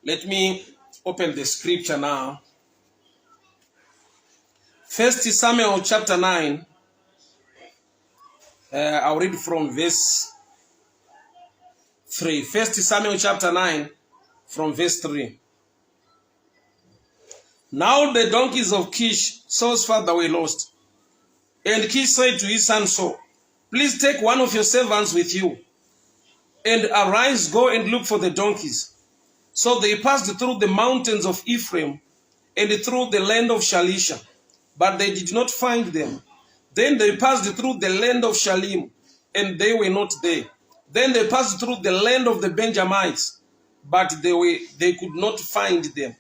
Let me open the scripture now. 1 Samuel chapter 9. I'll read from verse 3. 1 Samuel chapter 9 from verse 3. Now the donkeys of Kish, Saul's father, were lost. And Kish said to his son Saul, please take one of your servants with you, and arise, go and look for the donkeys. So they passed through the mountains of Ephraim and through the land of Shalisha, but they did not find them. Then they passed through the land of Shalim, and they were not there. Then they passed through the land of the Benjamites, but they could not find them.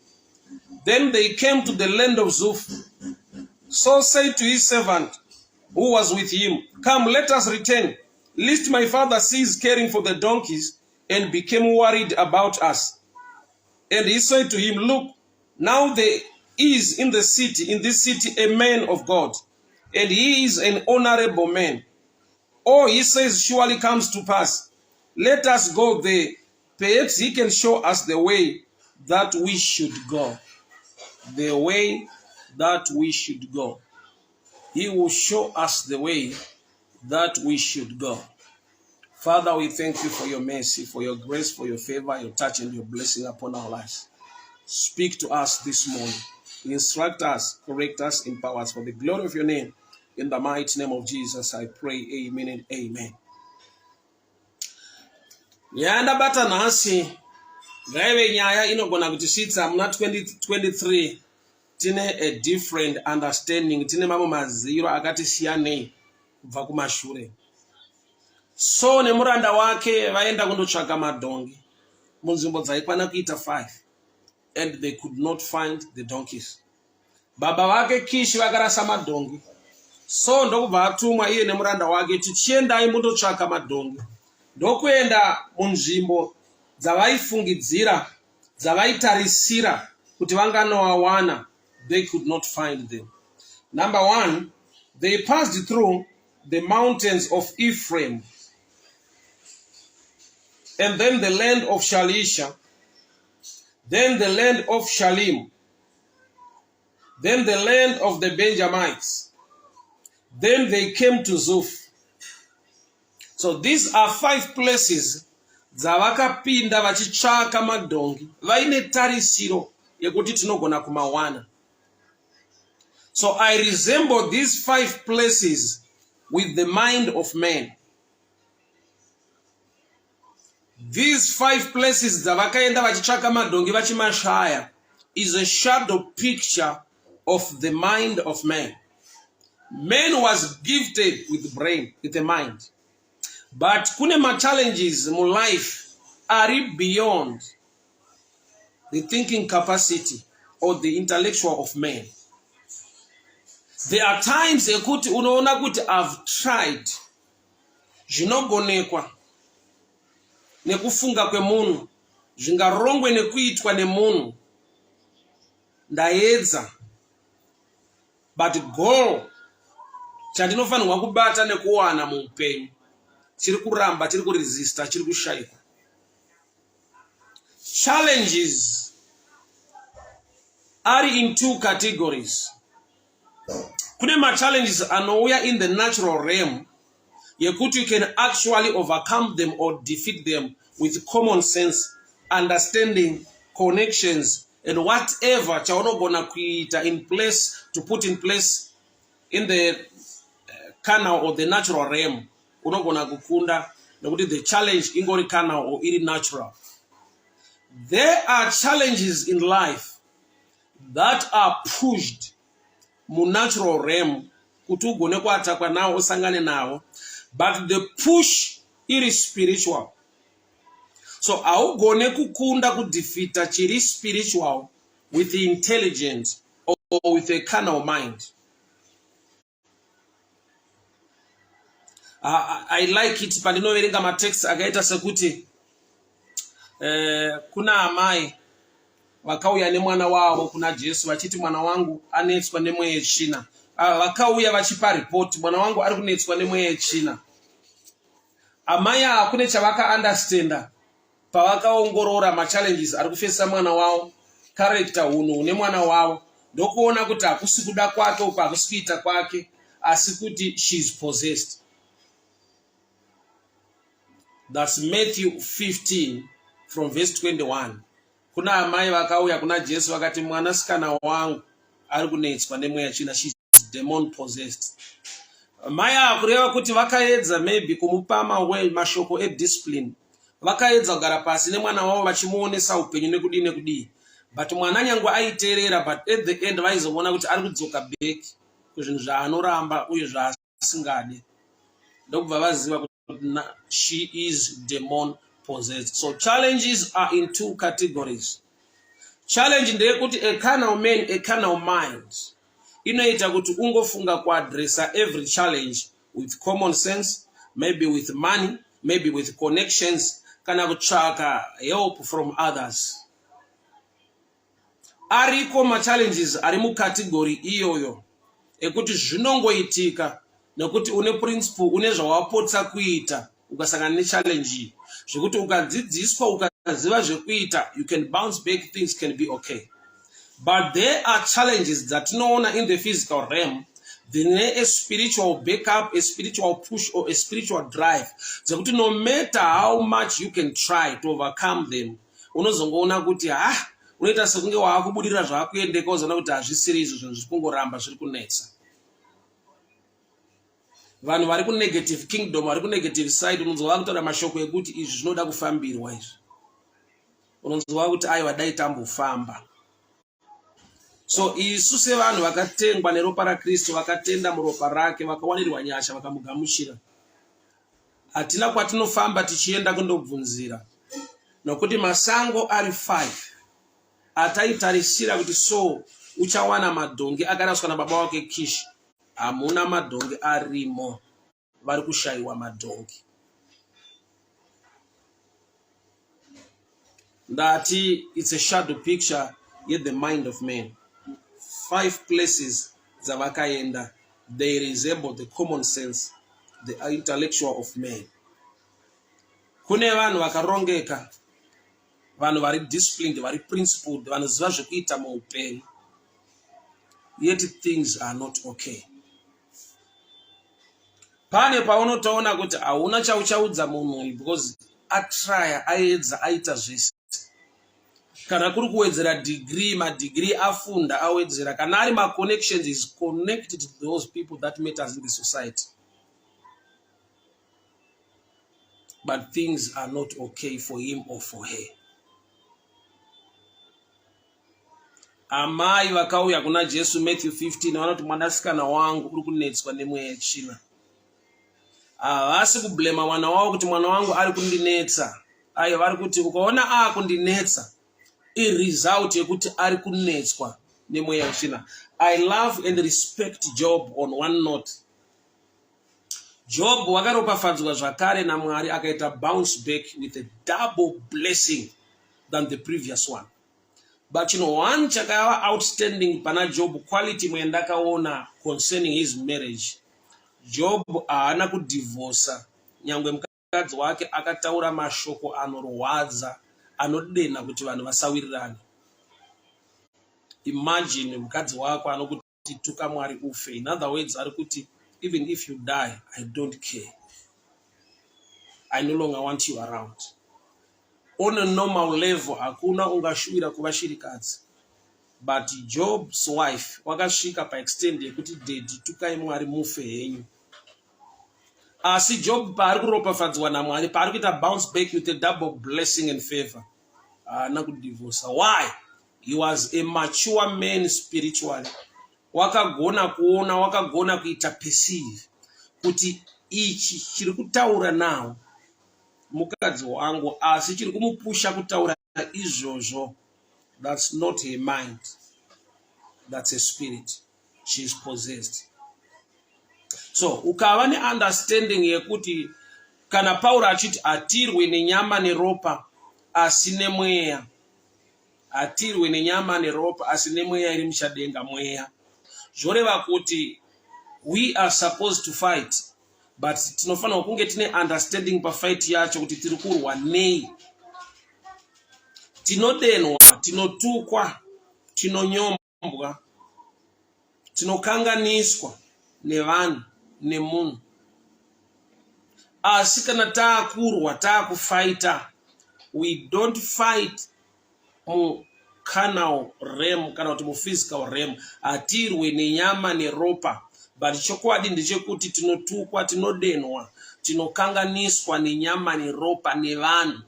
Then they came to the land of Zuph. Saul said to his servant who was with him, come, let us return, lest my father cease caring for the donkeys and became worried about us. And he said to him, look, now there is in this city a man of God, and he is an honorable man. Oh, he says, surely comes to pass. Let us go there. Perhaps he can show us the way that we should go. The way that we should go. He will show us the way that we should go. Father, we thank you for your mercy, for your grace, for your favor, your touch, and your blessing upon our lives. Speak to us this morning. Instruct us, correct us, empower us for the glory of your name. In the mighty name of Jesus, I pray. Amen and amen. Yanda bata nasi. Gaiwe nyaya inogona kutisita mna 2023. Tine a different understanding. Tine mamo maziro akati siyane kubva kumashure. So nemuranda wake vaenda kundotsvaka madongi. Munzvimbo dzaikwana kuita 5. And they could not find the donkeys. Baba wake Kishi vakarasa madongi. So ndokubva atumwa iye nemuranda wake tichiendai mundotsvaka madongi. Ndokuenda munzvimbo dzavaifungidzira, dzavaitarisira kuti vanganowawana. They could not find them. Number 1, they passed through the mountains of Ephraim, and then the land of Shalisha, then the land of Shalim, then the land of the Benjamites. Then they came to Zuph. So these are 5 places dzavakapinda vachitsvaka madongi vaine tarisiro yekuti tinogona kumawana. So I resemble these 5 places with the mind of man. These 5 places dzavakaenda vachitsvaka madongi vachimashaya is a shadow picture of the mind of man. Man was gifted with brain, with a mind. But kune challenges in life are beyond the thinking capacity or the intellectual of man. There are times ekuti unoona kuti I've tried zvinogonekwa nekufunga kwemunhu, zvingarongwe nekuitwa nemunhu, ndaedza, but goal chandinofanirwa kubata nekuwana muupenyu chiri kuramba, chiri kuresista, chiri kushaikwa. Challenges are in 2 categories. Kune challenges anouya in the natural realm yekuti you can actually overcome them or defeat them with common sense, understanding, connections, and whatever chaunogona kuita in place, to put in place in the carnal or the natural realm. Unogona kukunda nokuti the challenge ingori carnal or iri natural. There are challenges in life that are pushed mu natural realm kuti ugone kuatakwa nawo usangane nawo, but the push iri spiritual. So augone kukunda kudefeata chiri spiritual with the intelligence or with a carnal mind. I like it pandinoverenga matext akaita sekuti kuna amai vakauya nemwana wavo kuna Jesu vachiti mwana wangu anetswa nemweya yetsvina. Vakauya vachipa report, mwana wangu ari kunetswa nemweya yetsvina. Amai kune chavaka understanda pavakaongorora machallenges ari kufesa mwana wavo, character hunhu une mwana wavo, ndokuona kuti hakusi kuda kwake uko, hakusi kuita kwake, asi kuti she is possessed. That's Matthew 15 from verse 21. Kuna amai vakauya kuna Jesu vakati, mwanasikana wangu ari kunetswa nemweya china, she is demon possessed. Mai akureva kuti vakaedza maybe kumupa mashoko ediscipline, vakaedza kugara pasi nemwana wavo vachimuonesa upenyu nekudii nekudii, but mwana nyangwe aiteerera, but at the end vaizoona kuti ari kudzoka back kuzvinhu zvaanoramba uye zvaasingade. Ndokubva vaziva kuti she is demon possessed. So challenges are in two categories. Challenge ndeyekuti a carnal man, a carnal mind, inoita kuti ungofunga kuadressa every challenge with common sense, maybe with money, maybe with connections, kana kutsvaka help from others. Ariko machallenges ari mukategori iyoyo ekuti zvinongoitika nekuti une principle, une zvawapotsa kuita ukasangana nechallenge iyi, zvekuti ukadzidziswa ukaziva zvekuita, you can bounce back, things can be okay. But there are challenges that tinoona in the physical realm, a spiritual backup, a spiritual push, or a spiritual drive. Zvekuti no matter how much you can try to overcome them, unozongoona kuti unoita sekunge wakubudirira zvakuendeka, uzoona kuti hazvisiri izvo zvinhu zviri kungoramba zviri kunetsa. Vanhu vari kunegative kingdom, vari kunegative side, unonzwa kutora mashoko ekuti izvi zvinoda kufambirwa izvi. Unonzwa kuti aiwa dai tambofamba. So isu sevanhu vakatengwa neropa raKristu, vakatenda muropa rake, vakawanirwa nyasha, vakamugamuchira, hatina kwatinofamba tichienda kundobvunzira, nokuti masango ari 5 ataitarisira kuti so uchawana madhongi akaraswa nababa wake Kishi. Hamuna madhongi arimo, vari kushayiwa madhongi. Ndati it's a shadow picture yet the mind of man. 5 places zavakaenda, they resemble the common sense, the intellectual of man. Kune vanhu vakarongeka, vanhu vari disciplined, vari principled, vanhu ziva zvekuita muupenyu, yet things are not okay. Pane paunotoona kuti hauna chauchaudza munhu because atraya, aedza, aita zvese. Kana kuri kuwedzera degree, madegree afunda awedzera, kana ari ma-connections is connected to those people that matters in the society. But things are not okay for him or for her. Amai vakauya kuna Jesu Matthew 15 vanoti, mwanasikana wangu uri kunetswa nemweya yechina. Havasi kublema mwana wavo kuti mwana wangu ari kundinetsa. Ayo vari kuti ukaona akundinetsa, result yekuti ari kunetswa nemweya yechina. I love and respect Job on one note. Job wakaropafadzwa zvakare naMwari, akaita bounce back with a double blessing than the previous one. But you know, one chakava outstanding pana Job quality mwendakaona concerning his marriage. Job haana kudivorsa, nyangwe mukadzi wake akataura mashoko anorwadza, anodena kuti vanhu vasawirirane. Imagine mukadzi wako anokuti tuka Mwari ufe. In other words, ari kuti even if you die, I don't care. I no longer want you around. On a normal level, hakuna ungashuvira kuvashirikadzi. But Job's wife wakasvika paextend yekuti dedi tukai Mwari mufe henyu. Asi Job paari kuropafadzwa naMwari, paari kuita bounce back with a double blessing and favor, haana kudivorsa. Why? He was a mature man spiritually. Wakagona kuona, wakagona kuita perceive kuti ichi chiri kutaura nawo mukadzi wangu, asi chiri kumupusha kutaura izvozvo. That's not her mind, that's a spirit. She is possessed. So ukava neunderstanding yekuti kana Paulo achiti atirwe nenyama neropa asi nemweya, atirwe nenyama neropa asi nemweya iri muchadenga, mweya, zvoreva kuti we are supposed to fight, but tinofanira kunge tine understanding pafight yacho kuti tiri kurwa nei. tinodenwa, tinotukwa, tinonyombwa, tinokanganiswa nevanhu nemunhu. Asi kana taakurwa, taakufaita, we don't fight carnal realm kana kuti physical realm. Hatirwe nenyama neropa, but chokwadi ndechekuti tinotukwa, tinodenwa, tinokanganiswa nenyama neropa nevanhu.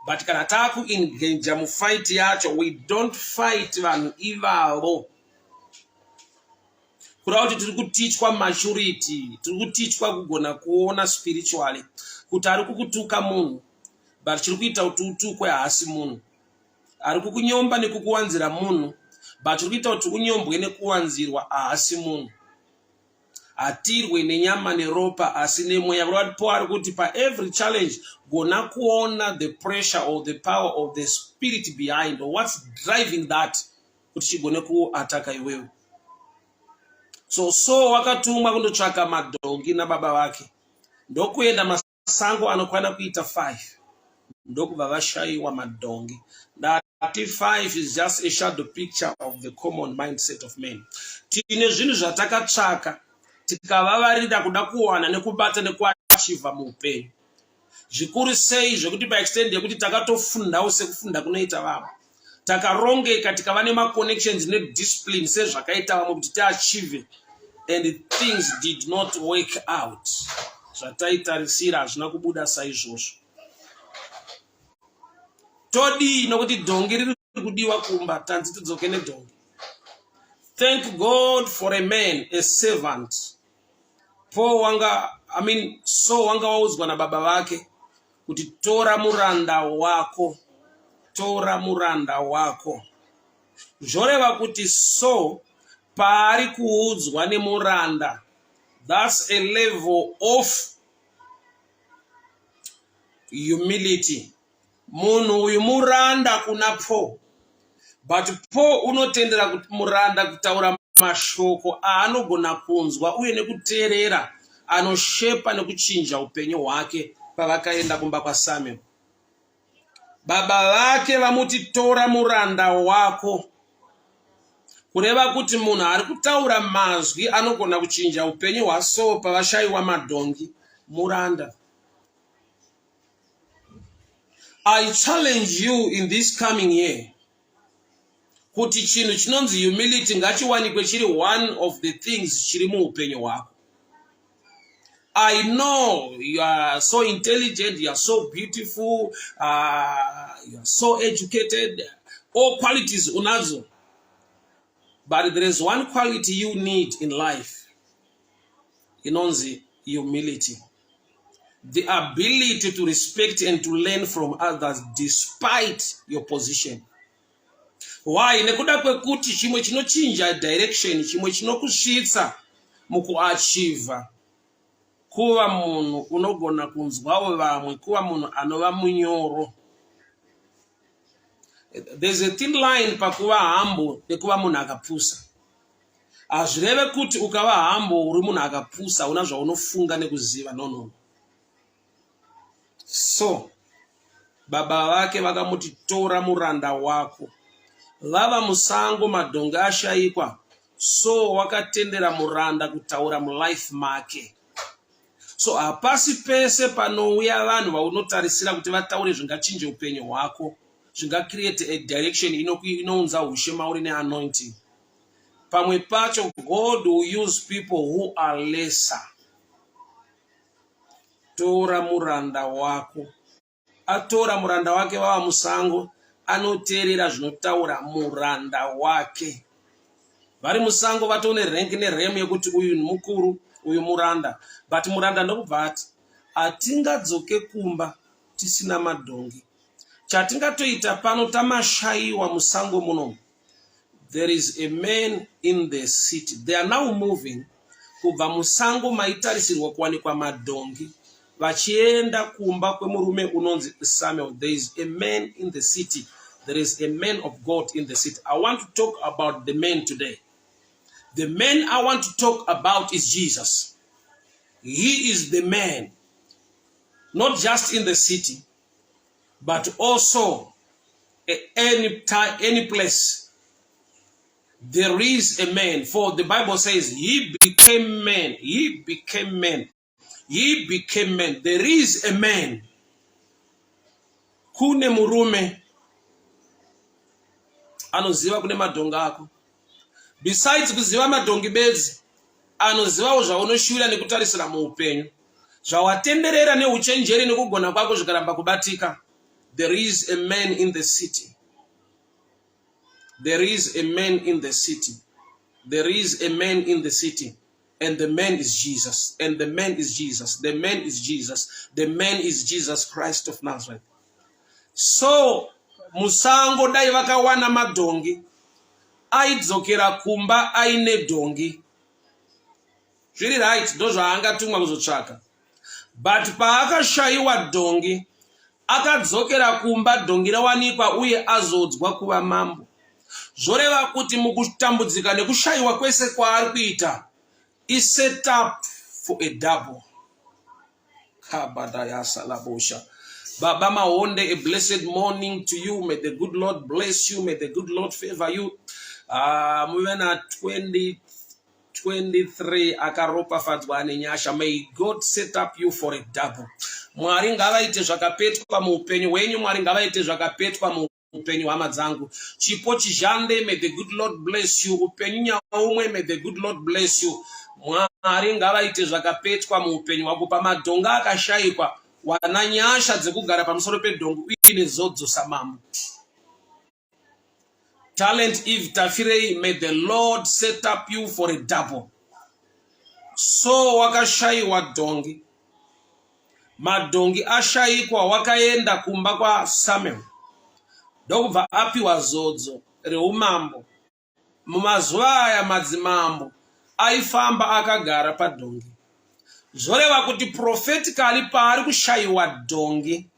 But kana taakuengage mufight yacho, we don't fight vanhu ivavo. Kuda kuti tiri kutichwa maturity, tiri kutichwa kugona kuona spiritually kuti ari kukutuka munhu, but chiri kuita kuti utukwe haasi munhu. Ari kukunyomba nekukuwanzira munhu, but chiri kuita kuti unyombwe nekuwanzirwa haasi munhu. Hatirwe nenyama neropa asi nemweya. Paul ari kuti pa every challenge gona kuona the pressure or the power of the spirit behind, or what's driving that kuti chigone kuataka iwewe. So wakatumwa kundotsvaka madhongi nababa vake, ndokuenda masango anokwana kuita 5, ndokubva vashayiwa madhongi. That 5 is just a shadow picture of the common mindset of men. Tine zvinhu zvatakatsvaka tikavavarira kuda kuwana nekubata nekuachiva muupenyu. Zvikuru sei zvekuti paextend yekuti takatofundawo sekufunda kunoita vamwe, takarongeka tikava nemaconnections nediscipline sezvakaita vamwe kuti tiachive, and things did not work out. Zvataitarisira hazvina kubuda saizvozvo. Todii nokuti dhongi riri kudiwa kumba, tanzi tidzoke nedhongi. Thank God for a man, a servant. So wanga waudzwa nababa vake kuti tora muranda wako, tora muranda wako. Zvoreva kuti so paari kuudzwa nemuranda, that's a level of humility. Munhu uyu muranda kuna Paul, but Paul unotendera kuti muranda kutaura mashoko aanogona kunzwa uye nekuteerera, anoshepa nekuchinja upenyu hwake. Pavakaenda kumba kwaSamuel, baba vake vamuti tora muranda wako, kureva kuti munhu ari kutaura mazwi anogona kuchinja upenyu hwaSaul pavashayiwa madhongi, muranda. I challenge you in this coming year kuti chinhu chinonzi humility ngachiwanikwe chiri one of the things chiri muupenyu hwako. I know you are so intelligent, you are so beautiful, you are so educated, all qualities unazo. But there is one quality you need in life. Inonzi humility. The ability to respect and to learn from others despite your position. Why? Nekuda kwekuti chimwe chinochinja direction, chimwe chinokusvitsa mukuachiva, kuva munhu unogona kunzwawo vamwe, kuva munhu anova munyoro. There's a thin line pakuva humble nekuva munhu akapusa. Hazvireve kuti ukava humble uri munhu akapusa una zvaunofunga nekuziva, no. So baba vake vakamuti tora muranda wako. Vava musango madhongi ashayikwa, so wakatendera muranda kutaura mulife make. So hapasi pese panouya vanhu vaunotarisira kuti vataure zvingachinje upenyu hwako, zvingacreate a direction inounza ushe mauri neanointing. Pamwe pacho God will use people who are lesser. Tora muranda wako. Atora muranda wake vava musango, anoteerera zvinotaura muranda wake. Vari musango vatone rank neremu yekuti uyu mukuru, uyu muranda. But muranda ndokubva ati hatingadzoke kumba tisina madhongi. Chatingatoita pano tamashayiwa musango muno. There is a man in the city. They are now moving kubva musango maitarisirwa kuwanikwa madhongi, vachienda kumba kwemurume unonzi Samuel. There is a man in the city. There is a man of God in the city. I want to talk about the man today. The man I want to talk about is Jesus. He is the man, not just in the city, but also any time, any place, there is a man. For the Bible says, he became man. He became man. He became man. There is a man. Kune murume anoziva kune madhongi ako. Besides kuziva madhongi bedzi, anozivawo zvaunoshuvira nekutarisira muupenyu, zvawatenderera neuchenjeri nekugona kwako zvikaramba kubatika. There is a man in the city. There is a man in the city. There is a man in the city. And the man is Jesus. And the man is Jesus. The man is Jesus. The man is Jesus Christ of Nazareth. So, musango dai vakawana madhongi, aidzokera kumba aine dhongi. Zviri right, ndo zvaangatumwa kuzotsvaka. But paakashayiwa dhongi, akadzokera kumba dhongi rawanikwa uye azodzwa kuva mambo. Zvoreva kuti mukutambudzika nekushayiwa kwese kwaari kuita, is set up for a double. Kabadaya salabosha. Baba Mahonde, a blessed morning to you. May the good Lord bless you. May the good Lord favor you. Moving at 2023, akaropa fadzwane nyasha. May God set up you for a double. Mwari ngavaite zvakapetwa muupenyu wenyu. Mwari ngavaite zvakapetwa muupenyu hama dzangu. Chipo chizhande, may the good Lord bless you. Upenyu nyaumwe, may the good Lord bless you. Mwari ngavaite zvakapetwa muupenyu wako. Pamadhonga akashayikwa, wana nyasha dzekugara pamusoro pedhongi uye nezodzo samambo. Talent Eve Tafirei, may the Lord set up you for a double. So wakashayiwa dhongi. Madhongi ashayikwa wakaenda kumba kwa Samuel. Ndokubva apiwa zodzo reumambo. Mumazuva aya madzimambo aifamba akagara padhongi. Zvoreva kuti prophetically paari kushayiwa dhongi,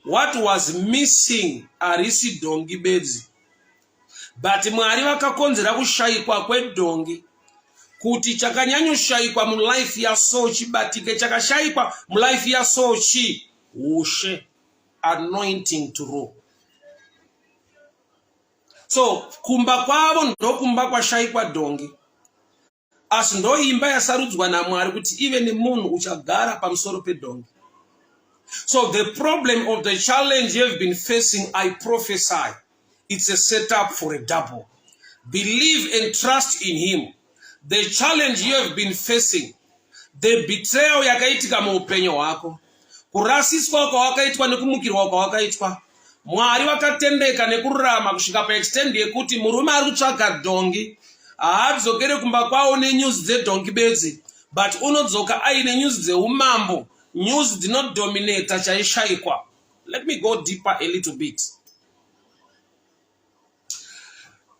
what was missing harisi dhongi bedzi. But Mwari vakakonzera kushayikwa kwedhongi kuti chakanyanyoshayikwa mulife yaSaul chibatike. Chakashayikwa mulife yaSaul chi ushe, anointing to rule. So kumba kwavo ndokumba kwashayikwa dhongi, asi ndo imba yasarudzwa naMwari kuti ive nemunhu uchagara pamusoro pedhongi. So the problem of the challenge you have been facing, I prophesy, it's a setup for a double. Believe and trust in him. The challenge you have been facing, the betrayal yakaitika muupenyu hwako, kurasiswa kwawakaitwa nekumukirwa kwawakaitwa, Mwari wakatendeka nekururama kusvika paextend yekuti murume ari kutsvaga dhongi haadzokere kumba kwawo nenyuzi dzedhongi bedzi, but unodzoka aine nyuzi dzeumambo, nyuzi dzinodominata chaishayikwa. Let me go deeper a little bit.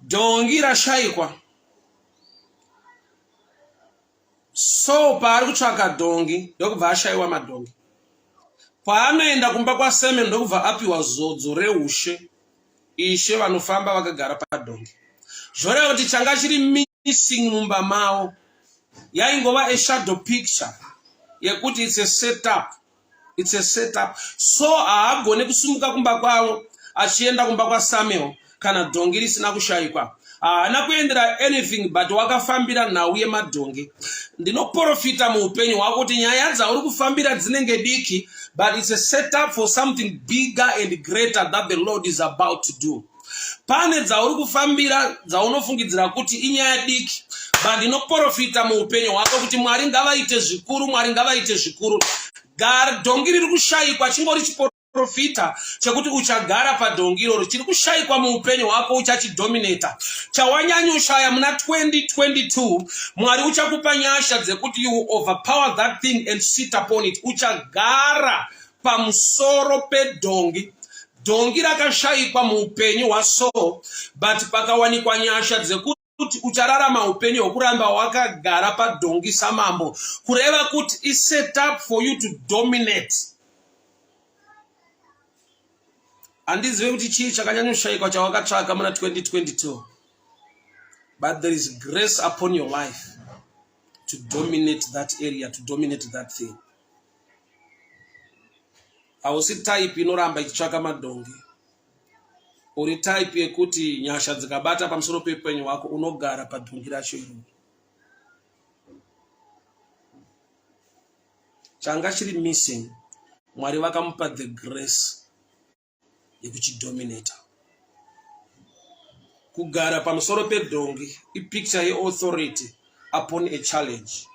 Dhongi rashayikwa. So paari kutsvaga dhongi ndokubva ashayiwa madhongi. Paanoenda kumba kwa Samuel ndokubva apiwa zodzo reushe, ishe vanofamba vakagara padhongi. Zvoreva kuti changa chiri missing mumba mavo yaingova a shadow picture yekuti it's a setup. It's a setup. So haagone kusumuka kumba kwavo achienda kumba kwa Samuel kana dhongi risina kushayikwa. Haana kuendera anything but wakafambira nhau yemadhongi. Ndinoprofita muupenyu hwako kuti nyaya dzauri kufambira dzinenge diki, but it's a setup for something bigger and greater that the Lord is about to do. Pane dzauri kufambira dzaunofungidzira kuti inyaya diki, but ndinoprofita muupenyu hwako kuti Mwari ngavaite zvikuru, Mwari ngavaite zvikuru. Dhongi riri kushayikwa chingori chiprofita chekuti uchagara padhongi iroro, chiri kushayikwa muupenyu hwako uchachidominata. Chawanyanyoshaya muna 2022, Mwari uchakupa nyasha dzekuti you overpower that thing and sit upon it. Uchagara pamusoro pedhongi. Dhongi rakashayikwa muupenyu hwaSaul, but pakawanikwa nyasha dzekuti uchararama upenyu hwokuramba wakagara padhongi samambo, kureva kuti is set up for you to dominate. Handizive kuti chii chakanyanyoshayikwa chawakatsvaka muna 2022, but there is grace upon your life to dominate that area, to dominate that thing. Hausi type inoramba ichitsvaka madhongi. uri type yekuti nyasha dzikabata pamusoro peupenyu hwako unogara padhongi racho iroro. Changa chiri missing, Mwari vakamupa the grace yekuchidominata. Kugara pamusoro pedhongi ipicture yeauthority upon a challenge.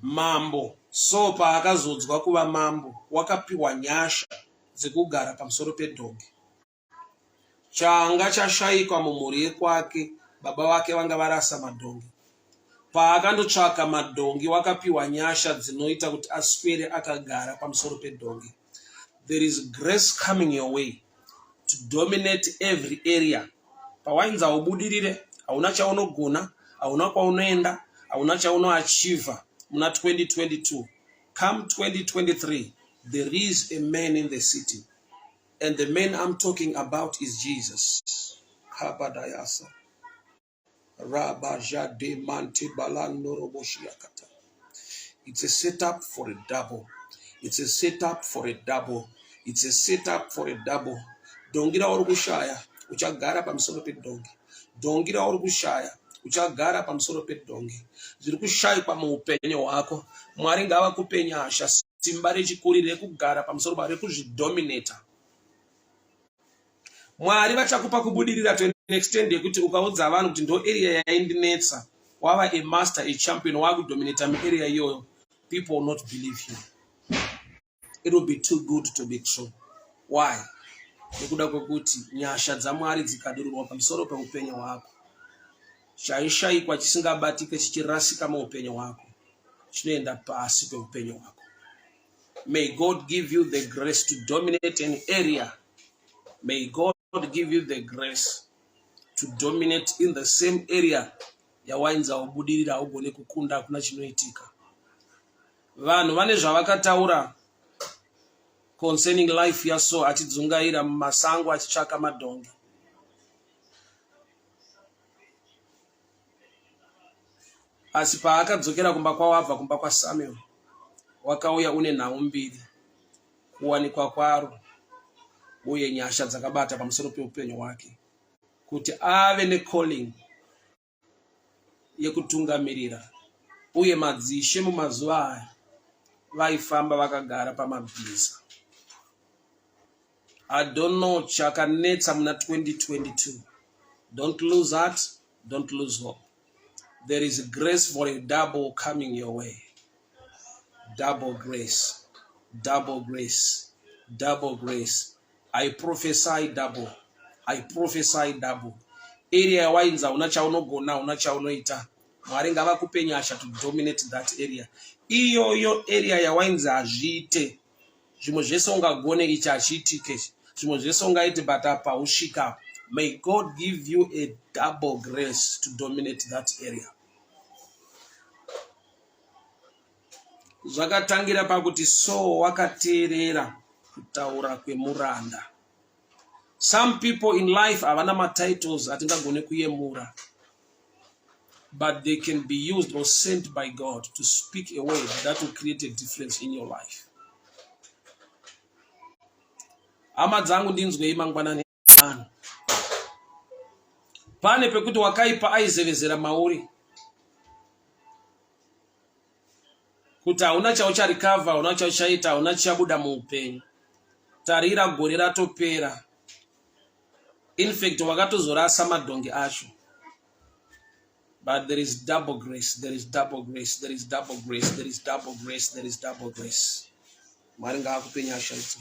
Mambo so paakazodzwa kuva mambo wakapiwa nyasha dzekugara pamusoro pedhongi. Changa chashayikwa mumhuri yekwake, baba vake vanga varasa madhongi. Paakandotsvaka madhongi wakapiwa nyasha dzinoita kuti aswere akagara pamusoro pedhongi. There is grace coming your way to dominate every area. Pawainzi haubudirire, hauna chaunogona, hauna kwaunoenda, hauna chaunoachieva muna 2022. Come 2023, there is a man in the city. And the man I'm talking about is Jesus. Kabadayasa. Rabajade Manti Balandoroboshiakata. It's a setup for a double. It's a setup for a double. It's a setup for a double. Dongira Orgushaya, uchagara pamusoro pedongi. Dongira Orgushaya, uchagara pamusoro pedongi. Zirikushai pa muupenyo wako. Mwari ngavakupenyasha simba rechikurire kugara pamusoro pare kuzvidominata. Mwari vachakupa kubudirira to an extent yekuti ukaudza vanhu kuti ndo area yaindinetsa, wava a master, a champion, wakudominata area iyoyo, people will not believe you. It will be too good to be true. Why? Nekuda kwekuti nyasha dzaMwari dzikadururwa pamusoro peupenyu hwako, chaishayikwa chisingabatike chichirasika muupenyu hwako chinoenda pasi peupenyu hwako. May God give you the grace to dominate an area. May God give you the grace to dominate in the same area yawainza ubudirira augone kukunda hakuna chinoitika. Vanhu vane zvavakataura concerning life yaSo achidzungaira mumasango achitsvaka madhongi. Asi paakadzokera kumba kwavo abva kumba kwaSamuel, wakauya une nhau mbiri, kuwanikwa kwaro uye nyasha dzakabata pamusoro peupenyu hwake, kuti ave necalling yekutungamirira. Uye madzishe mumazuva aya vaifamba vakagara pamabhiza. I don't know chakanetsa muna 2022. Don't lose heart, don't lose hope. There is grace for a double coming your way. Double grace, double grace, double grace. I prophesy double. I prophesy double. Area yawainza una chaunogona, una chaunoita, Mwari ngavakupe nyasha to dominate that area. Iyo area yawainza azviite. Zvimwe zvese ungagone ichi achiitike. Zvimwe zvese ungaite bata pausvika. May God give you a double grace to dominate that area. Zvakatangira pakuti so wakateerera kutaura kwemuranda. Some people in life havana matitles atingagone kuyemura, but they can be used or sent by God to speak a word that will create a difference in your life. Hama dzangu ndinzwei mangwanani ano. Pane pekuti wakaipa aizevezera mauri, kuti hauna chaucharikavha, hauna chauchaita, hauna chichabuda muupenyu. Tarira gore ratopera. In fact, wakatozorasa madhongi acho. But there is double grace, there is double grace, there is double grace, there is double grace, there is double grace. Mwari ngavakupe nyasha idzi.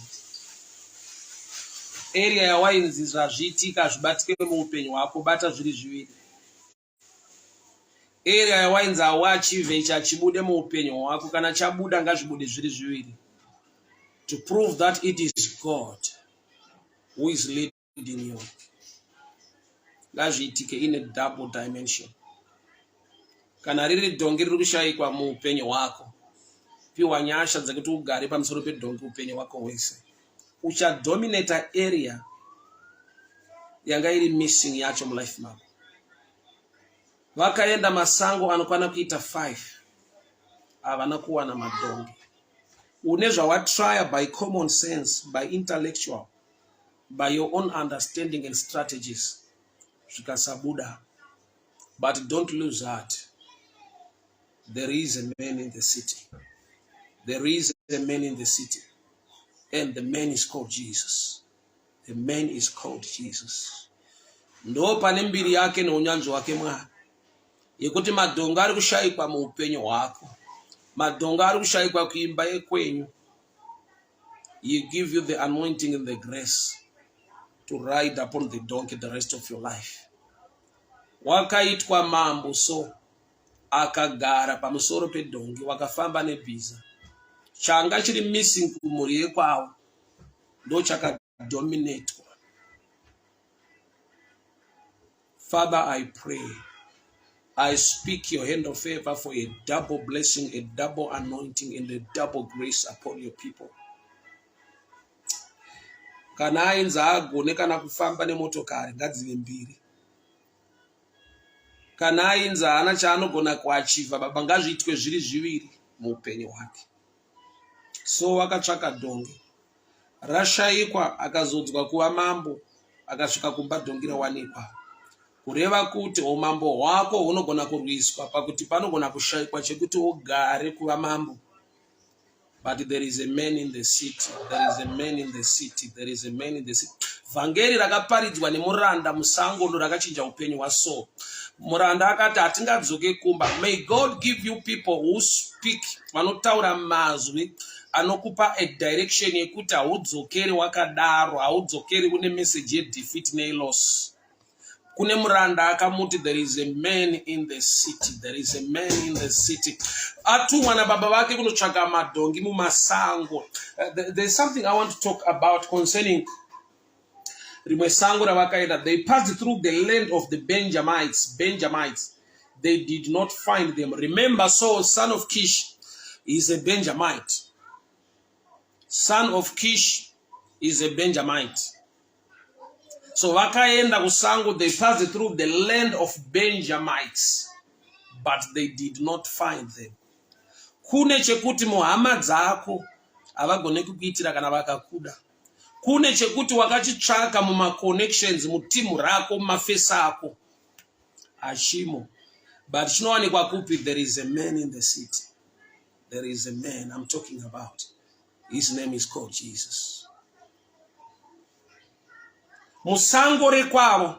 Area yawainzi zvazviitika zvibatike muupenyu hwako, bata zviri zviviri. Area yawainzi hauachieve ichi achibude muupenyu hwako, kana chabuda ngazvibude zviri zviviri. To prove that it is God who is leading you. Ngazviitike in a double dimension. Kana riri dhongi riri kushayikwa muupenyu hwako, piwa nyasha dzekuti ugare pamusoro pedhongi upenyu hwako hwese. Uchadominata area yanga iri missing yacho mulife mako. Vakaenda masango anokwana kuita 5, havana kuwana madhongi. Une zvawatrya by common sense, by intellectual, by your own understanding and strategies. Shikasabuda. But don't lose heart. There is a man in the city. There is a man in the city. And the man is called Jesus. The man is called Jesus. Ndo pane mbiri yake neunyanzvi wake Mwari. Yekuti madhongo ari kushayikwa muupenyu hwako. Madhongo ari kushayikwa kuimba yekwenyu. He give you the anointing and the grace to ride upon the donkey the rest of your life. Wakaitwa mambo so akagara pamusoro pedongi wakafamba nebhiza. Changa chiri missing kumhuri yekwawo ndo chakadominatwa. Father, I pray, I speak your hand of favor for a double blessing, a double anointing, and a double grace upon your people. Kana ainzi agone kana kufamba nemotokari ngadzive mbiri. Kana ainzi haana chaanogona kuachiva, Baba ngazviitwe zviri zviviri muupenyu hwake. So wakatsvaka dhongi, rashayikwa akazodzwa kuva mambo, akasvika kumba dhongi rawanikwa. Kureva kuti umambo hwako hunogona kurwiswa pakuti panogona kushayikwa chekuti ugare kuva mambo. But there is a man in the city. There is a man in the city. There is a man in the city. Vhangeri rakaparidzwa nemuranda musango ndo rakachinja upenyu hwaSaul. Muranda akati hatingadzoke kumba. May God give you people who speak, vanotaura mazwi anokupa a direction yekuti haudzokeri wakadaro, haudzokeri une message yedefeat neloss. Kune muranda akamuti, there is a man in the city. There is a man in the city. Atumwa na baba vake kunotsvaka madhongi mumasango. There's something I want to talk about concerning rimwe sango ravakaenda. They passed through the land of the Benjamites. They did not find them. Remember, Saul, son of Kish, is a Benjamite. Son of Kish is a Benjamite. So vakaenda kusango, they passed through the land of Benjamites, but they did not find them. Kune chekuti muhama dzako havagone kukuitira kana vakakuda. Kune chekuti wakachitsvaka muma-connections, mutimu rako, mumafesa ako. Ashimo. But chinowanikwa kupi, there is a man in the city. There is a man I'm talking about. His name is called Jesus. Musango rekwavo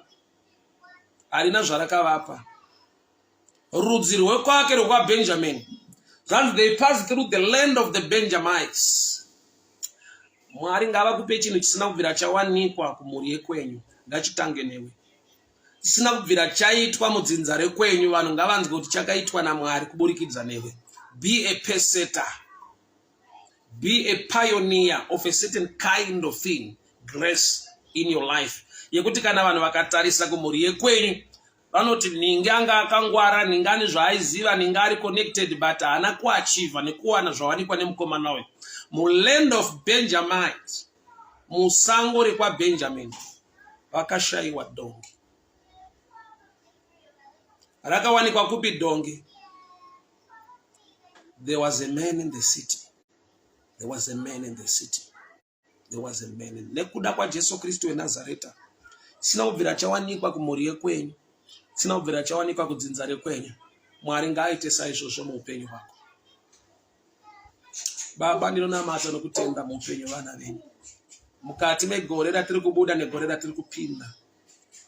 harina zvarakavapa. Rudzi rwekwake rwekwaBenjamin. Then they passed through the land of the Benjamites. Mwari ngavakupe chinhu chisina kubvira chawanikwa kumhuri yekwenyu. Ngachitange newe. Chisina kubvira chaitwa mudzinza rekwenyu, vanhu ngavanzwe kuti chakaitwa naMwari kuburikidza newe. Be a pacesetter. Be a pioneer of a certain kind of thing. Grace in your life. Yekuti kana vanhu vakatarisa kumhuri yekwenyu vanoti ningi anga akangwara, ningi ane zvaaiziva, ningi ari connected, but haana kuachiva nekuwana zvawanikwa nemukomana we. Muland of Benjamite, musango rekwaBenjamin, vakashayiwa dhongi. Rakawanikwa kupi dhongi? There was a man in the city. There was a man in the city. There was a man in. Nekuda kwa Jesu Kristu weNazareta, sina kubvira chawanikwa kumhuri yekwenyu, sina kubvira chawanikwa kudzinza rekwenyu. Mwari ngaaite saizvozvo muupenyu hwako. Baba, ndinonamata nokutenda muupenyu vana venyu. Mukati megore ratiri kubuda negore ratiri kupinda,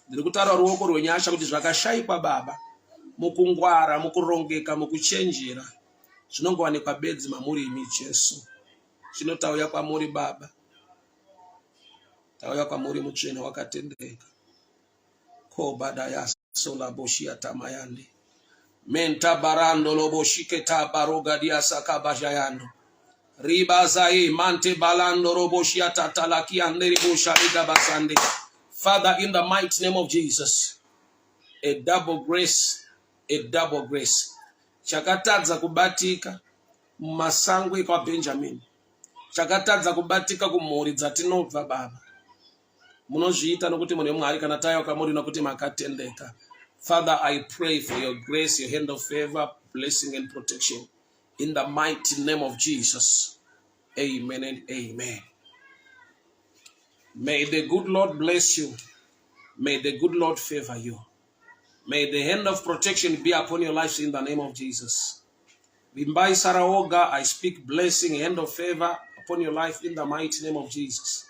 ndiri kutaura ruoko rwenyasha kuti zvakashayikwa Baba, mukungwara, mukurongeka, mukuchenjera, zvinongowanikwa bedzi mamuri imi Jesu. Zvinotauya kwamuri Baba. Tauya kwamuri mutsvene wakatendeka. Ko badaya sola boshia tamayande. Menta barando loboshike tabaroga dia sakabajayando. Ribazai mante balando roboshia tatalaki andere boshariga basande. Father, in the mighty name of Jesus, a double grace, a double grace. Chakatadza kubatika mumasango kwa Benjamin. Chakatadza kubatika kumhuri dzatinobva Baba. Munozviita nokuti mune Mwari kana tauya kwamuri nokuti makatendeka. Father, I pray for your grace, your hand of favor, blessing and protection. In the mighty name of Jesus. Amen and amen. May the good Lord bless you. May the good Lord favor you. May the hand of protection be upon your lives in the name of Jesus. Bimbai Saraoga, I speak blessing, hand of favor upon your life in the mighty name of Jesus.